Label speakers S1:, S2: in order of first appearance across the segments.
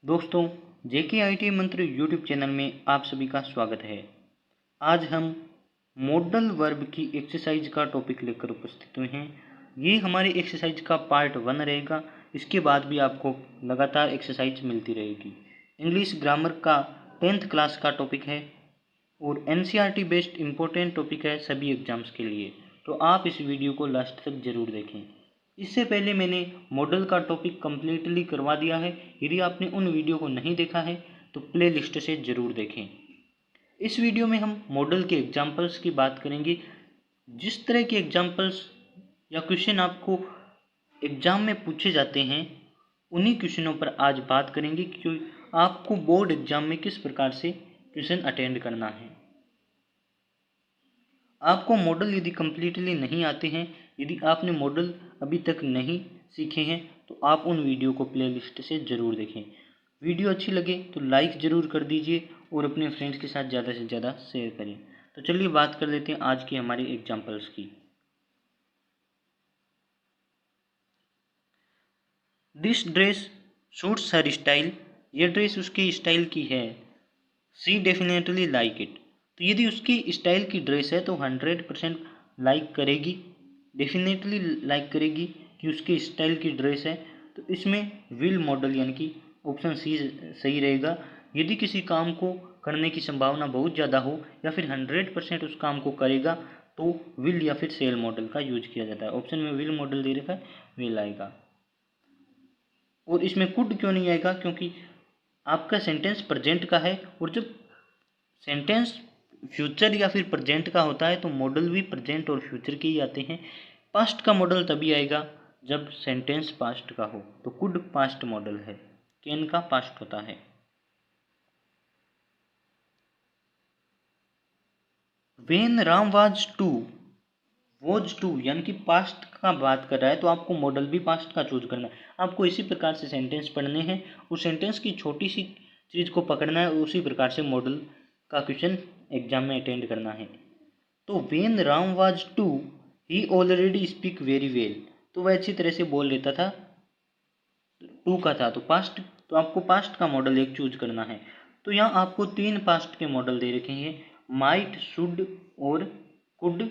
S1: दोस्तों, जेके आईटी मंत्र YouTube channel में आप सभी का स्वागत है। आज हम मॉडल वर्ब की एक्सरसाइज का टॉपिक लेकर उपस्थित हुए हैं। ये हमारी एक्सरसाइज का पार्ट 1 रहेगा। इसके बाद भी आपको लगातार एक्सरसाइज मिलती रहेगी। इंग्लिश ग्रामर का 10th क्लास का टॉपिक है और एनसीईआरटी बेस्ड इम्पोर्टेंट टॉपिक है सभी एग्जाम्स के लिए। तो आप इस वीडियो को लास्ट तक जरूर देखें। इससे पहले मैंने मॉडल का टॉपिक कम्प्लीटली करवा दिया है। यदि आपने उन वीडियो को नहीं देखा है तो प्ले लिस्ट से ज़रूर देखें। इस वीडियो में हम मॉडल के एग्जाम्पल्स की बात करेंगे। जिस तरह के एग्जाम्पल्स या क्वेश्चन आपको एग्ज़ाम में पूछे जाते हैं उन्हीं क्वेश्चनों पर आज बात करेंगे कि आपको बोर्ड एग्ज़ाम में किस प्रकार से क्वेश्चन अटेंड करना है। आपको मॉडल यदि कम्प्लीटली नहीं आते हैं, यदि आपने मॉडल अभी तक नहीं सीखे हैं तो आप उन वीडियो को प्लेलिस्ट से ज़रूर देखें। वीडियो अच्छी लगे तो लाइक ज़रूर कर दीजिए और अपने फ्रेंड्स के साथ ज़्यादा से ज़्यादा शेयर करें। तो चलिए बात कर लेते हैं आज की हमारे एग्जाम्पल्स की। This dress suits her style. ये ड्रेस उसकी स्टाइल की है। सी डेफिनेटली लाइक इट। तो यदि उसकी स्टाइल की ड्रेस है तो 100% लाइक करेगी, डेफिनेटली लाइक करेगी कि उसकी स्टाइल की ड्रेस है। तो इसमें विल मॉडल यानी कि ऑप्शन सी सही रहेगा। यदि किसी काम को करने की संभावना बहुत ज़्यादा हो या फिर 100% उस काम को करेगा तो विल या फिर सेल मॉडल का यूज किया जाता है। ऑप्शन में विल मॉडल दे रखा है, विल आएगा। और इसमें कुड क्यों नहीं आएगा? क्योंकि आपका सेंटेंस प्रेजेंट का है और जब सेंटेंस फ्यूचर या फिर प्रेजेंट का होता है तो मॉडल भी प्रेजेंट और फ्यूचर के ही आते हैं। पास्ट का मॉडल तभी आएगा जब सेंटेंस पास्ट का हो। तो कुड पास्ट मॉडल है, कैन का पास्ट होता है। वेन राम वॉज टू यानी कि पास्ट का बात कर रहा है तो आपको मॉडल भी पास्ट का चूज करना है। आपको इसी प्रकार से सेंटेंस पढ़ने हैं, उस सेंटेंस की छोटी सी चीज़ को पकड़ना है, उसी प्रकार से मॉडल का क्वेश्चन एग्जाम में अटेंड करना है। तो when Ram was two he already speak very well. तो वह अच्छी तरह से बोल लेता था। टू का था तो पास्ट, तो आपको पास्ट का मॉडल एक चूज करना है। तो यहाँ आपको 3 पास्ट के मॉडल दे रखे हैं, माइट, शुड और कुड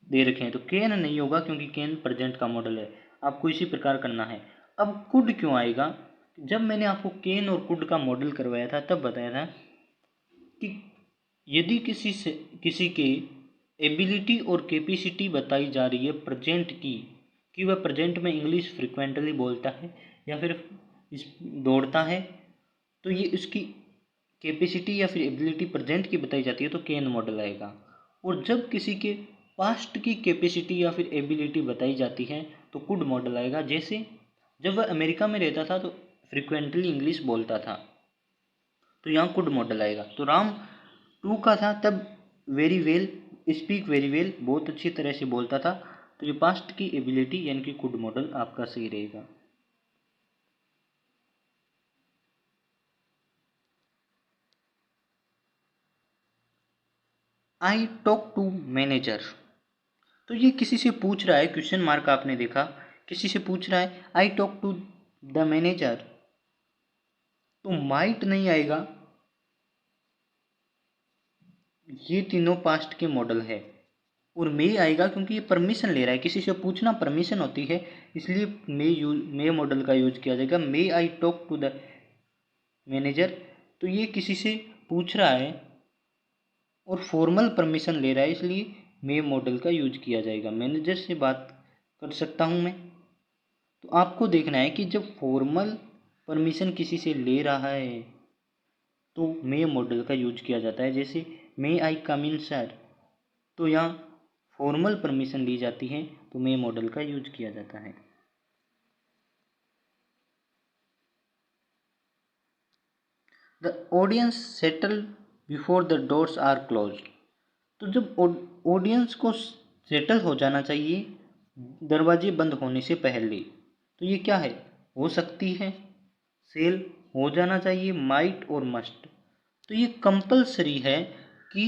S1: दे रखे हैं। तो कैन नहीं होगा क्योंकि कैन प्रेजेंट का मॉडल है। आपको इसी प्रकार करना है। अब कुड क्यों आएगा? जब मैंने आपको कैन और कुड का मॉडल करवाया था तब बताया था कि यदि किसी के एबिलिटी और कैपेसिटी बताई जा रही है प्रेजेंट की, कि वह प्रेजेंट में इंग्लिश फ्रिक्वेंटली बोलता है या फिर दौड़ता है, तो ये उसकी कैपेसिटी या फिर एबिलिटी प्रेजेंट की बताई जाती है तो कैन मॉडल आएगा। और जब किसी के पास्ट की कैपेसिटी या फिर एबिलिटी बताई जाती है तो कुड मॉडल आएगा। जैसे जब वह अमेरिका में रहता था तो फ्रिक्वेंटली इंग्लिश बोलता था, तो यहाँ कुड मॉडल आएगा। तो राम टू का था तब very well, speak very well, बहुत अच्छी तरह से बोलता था। तो ये पास्ट की एबिलिटी यानी कि कुड मॉडल आपका सही रहेगा। I talk to manager. तो ये किसी से पूछ रहा है, क्वेश्चन मार्क आपने देखा, किसी से पूछ रहा है I talk to the manager, तो माइट नहीं आएगा। ये तीनों पास्ट के मॉडल है। और मे आएगा क्योंकि ये परमिशन ले रहा है, किसी से पूछना परमिशन होती है, इसलिए मे मॉडल का यूज किया जाएगा। May I talk to the manager, तो ये किसी से पूछ रहा है और फॉर्मल परमिशन ले रहा है, इसलिए मे मॉडल का यूज किया जाएगा। मैनेजर से बात कर सकता हूँ मैं। तो आपको देखना है कि जब फॉर्मल परमिशन किसी से ले रहा है तो मे मॉडल का यूज किया जाता है। जैसे मे आई कम इन सर, तो यहाँ फॉर्मल परमिशन ली जाती है तो मे मॉडल का यूज किया जाता है। The audience settle before the doors are close. तो जब ऑडियंस को सेटल हो जाना चाहिए दरवाजे बंद होने से पहले, तो ये क्या है? हो सकती है, सेल, हो जाना चाहिए, माइट और मस्ट। तो ये कंपलसरी है कि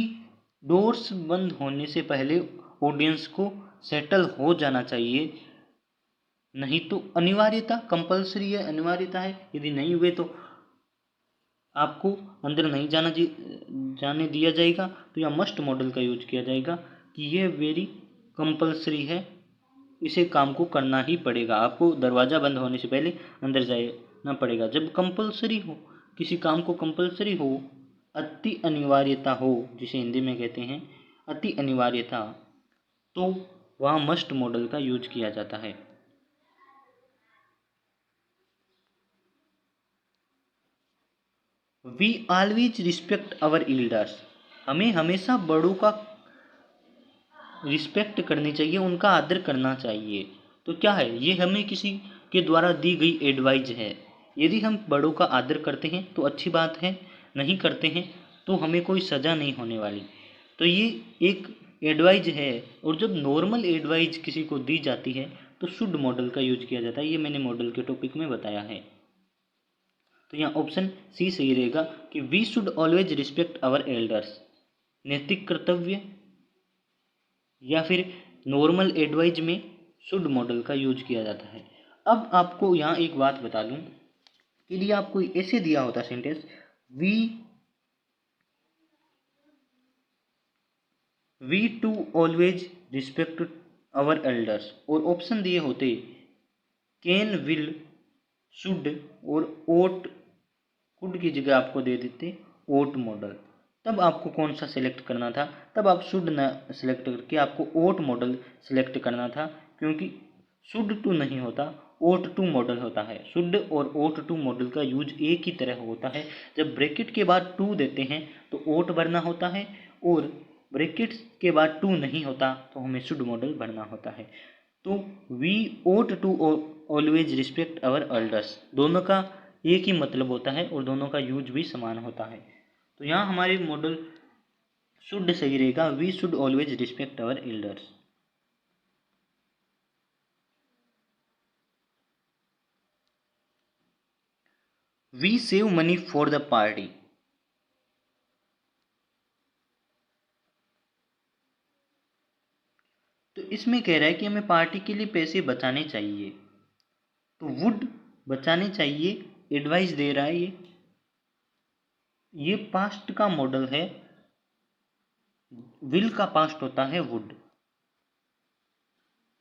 S1: डोर्स बंद होने से पहले ऑडियंस को सेटल हो जाना चाहिए। नहीं तो अनिवार्यता, कंपलसरी है, अनिवार्यता है। यदि नहीं हुए तो आपको अंदर नहीं जाने दिया जाएगा, तो यहाँ मस्ट मॉडल का यूज किया जाएगा कि ये वेरी कंपल्सरी है, इसे काम को करना ही पड़ेगा, आपको दरवाज़ा बंद होने से पहले अंदर जाना पड़ेगा। जब कंपल्सरी हो, किसी काम को कंपल्सरी हो, अति अनिवार्यता हो, जिसे हिंदी में कहते हैं अति अनिवार्यता, तो वहाँ मस्ट मॉडल का यूज किया जाता है। We always respect our elders, हमें हमेशा बड़ों का रिस्पेक्ट करनी चाहिए, उनका आदर करना चाहिए। तो क्या है, ये हमें किसी के द्वारा दी गई एडवाइज है। यदि हम बड़ों का आदर करते हैं तो अच्छी बात है, नहीं करते हैं तो हमें कोई सज़ा नहीं होने वाली। तो ये एक एडवाइज है, और जब नॉर्मल एडवाइज किसी को दी जाती है तो शुड मॉडल का यूज किया जाता है। ये मैंने मॉडल के टॉपिक में बताया है। तो यहाँ ऑप्शन सी सही रहेगा कि we should always respect our elders, नैतिक कर्तव्य, या फिर नॉर्मल एडवाइज में शुड मॉडल का यूज किया जाता है। अब आपको यहाँ एक बात बता दूं कि यदि आपको ऐसे दिया होता sentence, we to always respect our elders, और ऑप्शन दिए होते कैन, विल, शुड और ओट, कुड की जगह आपको दे देते ओट मॉडल, तब आपको कौन सा सिलेक्ट करना था? तब आप शुड न सिलेक्ट करके आपको ओट मॉडल सिलेक्ट करना था, क्योंकि शुड टू नहीं होता, ओट टू मॉडल होता है। शुड और ओट टू मॉडल का यूज एक ही तरह होता है। जब ब्रैकेट के बाद टू देते हैं तो ओट भरना होता है, और ब्रैकेट के बाद टू नहीं होता तो हमें शुड मॉडल भरना होता है। तो we ought to always respect our elders, दोनों का एक ही मतलब होता है और दोनों का यूज भी समान होता है। तो यहाँ हमारे मॉडल शुड सही रहेगा, we should always respect our elders. We save money for the party, तो इसमें कह रहा है कि हमें पार्टी के लिए पैसे बचाने चाहिए, तो वुड बचाने चाहिए एडवाइस दे रहा है। ये पास्ट का मॉडल है, विल का पास्ट होता है वुड,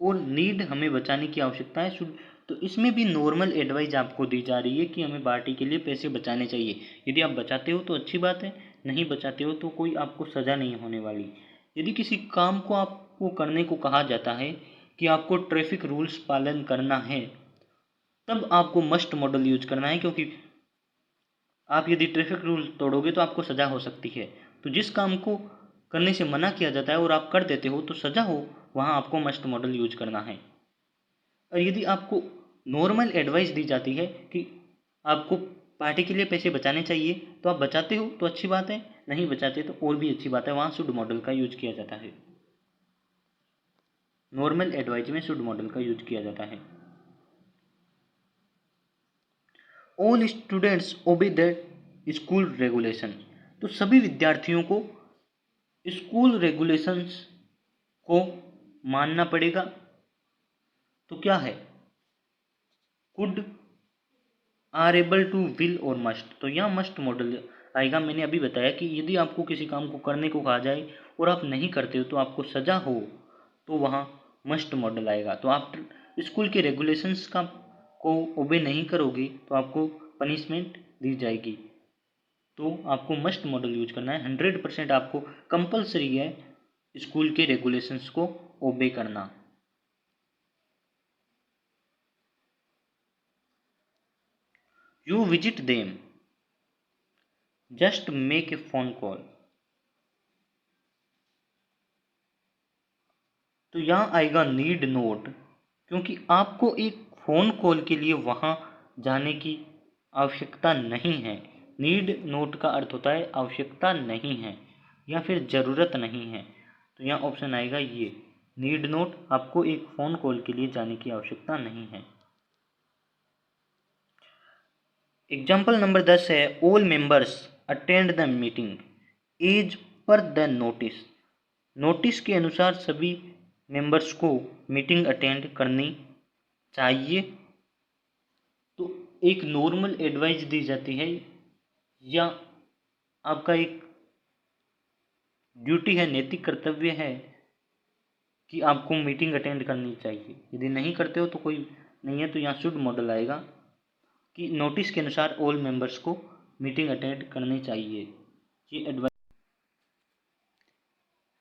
S1: और नीड हमें बचाने की आवश्यकता है शुड। तो इसमें भी नॉर्मल एडवाइस आपको दी जा रही है कि हमें पार्टी के लिए पैसे बचाने चाहिए। यदि आप बचाते हो तो अच्छी बात है, नहीं बचाते हो तो कोई आपको सज़ा नहीं होने वाली। यदि किसी काम को आपको करने को कहा जाता है कि आपको ट्रैफिक रूल्स पालन करना है, तब आपको मस्ट मॉडल यूज करना है, क्योंकि आप यदि ट्रैफिक रूल तोड़ोगे तो आपको सज़ा हो सकती है। तो जिस काम को करने से मना किया जाता है और आप कर देते हो तो सज़ा हो, वहाँ आपको मस्ट मॉडल यूज करना है। और यदि आपको नॉर्मल एडवाइस दी जाती है कि आपको पार्टी के लिए पैसे बचाने चाहिए, तो आप बचाते हो तो अच्छी बात है, नहीं बचाते तो और भी अच्छी बात है, वहाँ शुड मॉडल का यूज किया जाता है। नॉर्मल एडवाइस में शुड मॉडल का यूज किया जाता है। All students obey the school regulation, तो सभी विद्यार्थियों को स्कूल रेगुलेशंस को मानना पड़ेगा। तो क्या है, could, are able to, will और मस्ट, तो यहाँ मस्ट मॉडल आएगा। मैंने अभी बताया कि यदि आपको किसी काम को करने को कहा जाए और आप नहीं करते हो तो आपको सज़ा हो, तो वहाँ मस्ट मॉडल आएगा। तो आप स्कूल के रेगुलेशंस का को ओबे नहीं करोगे तो आपको पनिशमेंट दी जाएगी। तो आपको मस्ट मॉडल यूज करना है, 100% आपको कंपलसरी है स्कूल के रेगुलेशंस को ओबे करना। You visit them, just make a phone call, तो यहाँ आएगा नीड नोट, क्योंकि आपको एक फ़ोन कॉल के लिए वहाँ जाने की आवश्यकता नहीं है। नीड नोट का अर्थ होता है आवश्यकता नहीं है या फिर ज़रूरत नहीं है। तो यहाँ ऑप्शन आएगा ये, नीड नोट, आपको एक फ़ोन कॉल के लिए जाने की आवश्यकता नहीं है। एग्जाम्पल नंबर 10 है, all members attend the meeting as per the notice, notice के अनुसार सभी मेंबर्स को मीटिंग अटेंड करनी चाहिए। तो एक नॉर्मल एडवाइस दी जाती है, या आपका एक ड्यूटी है, नैतिक कर्तव्य है कि आपको मीटिंग अटेंड करनी चाहिए। यदि नहीं करते हो तो कोई नहीं है, तो यहाँ शुड मॉडल आएगा कि नोटिस के अनुसार ऑल मेंबर्स को मीटिंग अटेंड करनी चाहिए। ये advice.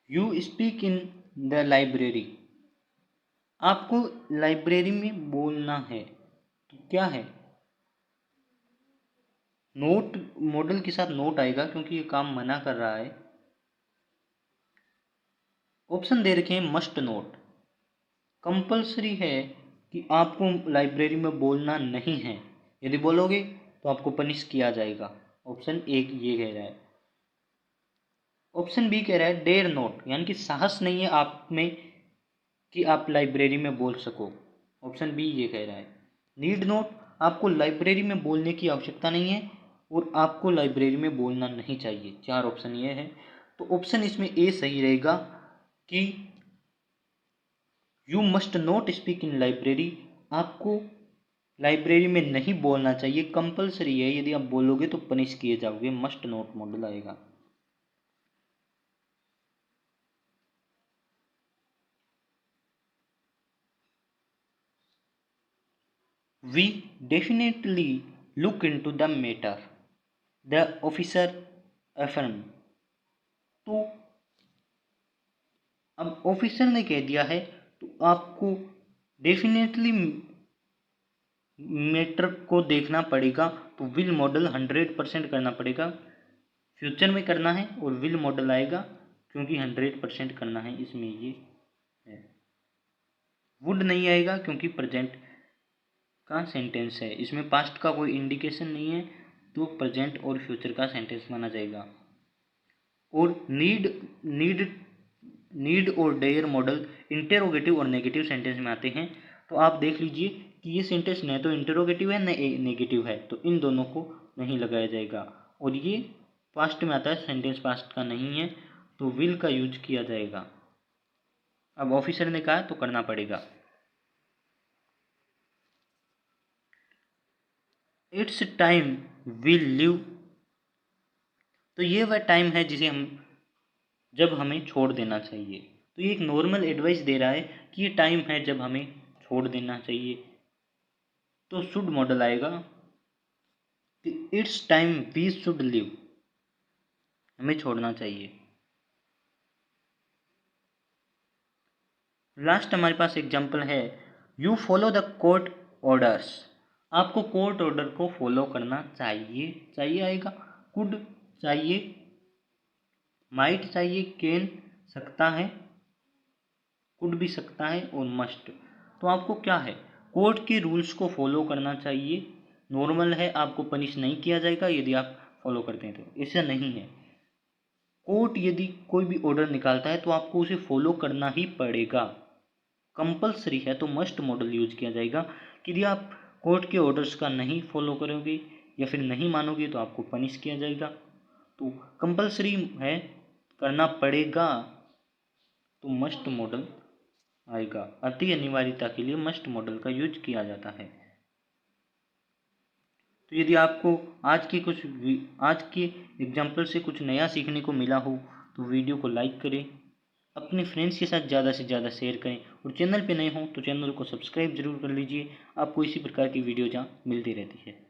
S1: You speak in the library, आपको लाइब्रेरी में बोलना है, तो क्या है, नोट मॉडल के साथ नोट आएगा क्योंकि ये काम मना कर रहा है। ऑप्शन दे रखे हैं मस्ट नोट, कंपलसरी है कि आपको लाइब्रेरी में बोलना नहीं है, यदि बोलोगे तो आपको पनिश किया जाएगा। ऑप्शन एक ये कह रहा है। ऑप्शन बी कह रहा है डेयर नोट, यानी कि साहस नहीं है आप में कि आप लाइब्रेरी में बोल सको। ऑप्शन बी ये कह रहा है। नीड नोट, आपको लाइब्रेरी में बोलने की आवश्यकता नहीं है और आपको लाइब्रेरी में बोलना नहीं चाहिए। चार ऑप्शन ये है, तो ऑप्शन इसमें ए सही रहेगा कि you must not speak in library, आपको लाइब्रेरी में नहीं बोलना चाहिए, कंपलसरी है, यदि आप बोलोगे तो पनिश किए जाओगे। मस्ट नोट मॉडल आएगा। We definitely look into the matter, the officer affirmed। तो अब ऑफिसर ने कह दिया है तो आपको डेफिनेटली मैटर को देखना पड़ेगा, तो विल मॉडल 100% करना पड़ेगा। फ्यूचर में करना है और विल मॉडल आएगा क्योंकि 100% करना है, इसमें ये है। वुड नहीं आएगा क्योंकि प्रेजेंट का सेंटेंस है, इसमें पास्ट का कोई इंडिकेशन नहीं है, तो प्रेजेंट और फ्यूचर का सेंटेंस माना जाएगा। और नीड और डेयर मॉडल इंटेरोगेटिव और नेगेटिव सेंटेंस में आते हैं। तो आप देख लीजिए कि ये सेंटेंस न तो इंटेरोगेटिव है न नेगेटिव है, तो इन दोनों को नहीं लगाया जाएगा। और ये पास्ट में आता है, सेंटेंस पास्ट का नहीं है, तो विल का यूज किया जाएगा। अब ऑफिसर ने कहा तो करना पड़ेगा। इट्स टाइम विल लिव, तो ये वह टाइम है जिसे हम जब हमें छोड़ देना चाहिए। तो ये एक नॉर्मल एडवाइस दे रहा है कि ये टाइम है जब हमें छोड़ देना चाहिए, तो शुड मॉडल आएगा कि it's time we should leave, हमें छोड़ना चाहिए। लास्ट हमारे पास एग्जाम्पल है, you follow the court orders, आपको कोर्ट ऑर्डर को फॉलो करना चाहिए। चाहिए आएगा, कुड चाहिए, माइट चाहिए, कैन सकता है, कुड भी सकता है, और मस्ट। तो आपको क्या है, कोर्ट के रूल्स को फॉलो करना चाहिए। नॉर्मल है, आपको पनिश नहीं किया जाएगा यदि आप फॉलो करते हैं, तो ऐसा नहीं है। कोर्ट यदि कोई भी ऑर्डर निकालता है तो आपको उसे फॉलो करना ही पड़ेगा, कंपलसरी है, तो मस्ट मॉडल यूज किया जाएगा कि यदि आप कोर्ट के ऑर्डर्स का नहीं फॉलो करोगे या फिर नहीं मानोगे तो आपको पनिश किया जाएगा। तो कंपलसरी है, करना पड़ेगा, तो मस्ट मॉडल आएगा। अति अनिवार्यता के लिए मस्ट मॉडल का यूज किया जाता है। तो यदि आपको आज के एग्जाम्पल से कुछ नया सीखने को मिला हो तो वीडियो को लाइक करें, अपने फ्रेंड्स के साथ ज़्यादा से ज़्यादा शेयर करें, और चैनल पे नए हों तो चैनल को सब्सक्राइब जरूर कर लीजिए। आपको इसी प्रकार की वीडियो जहाँ मिलती रहती है।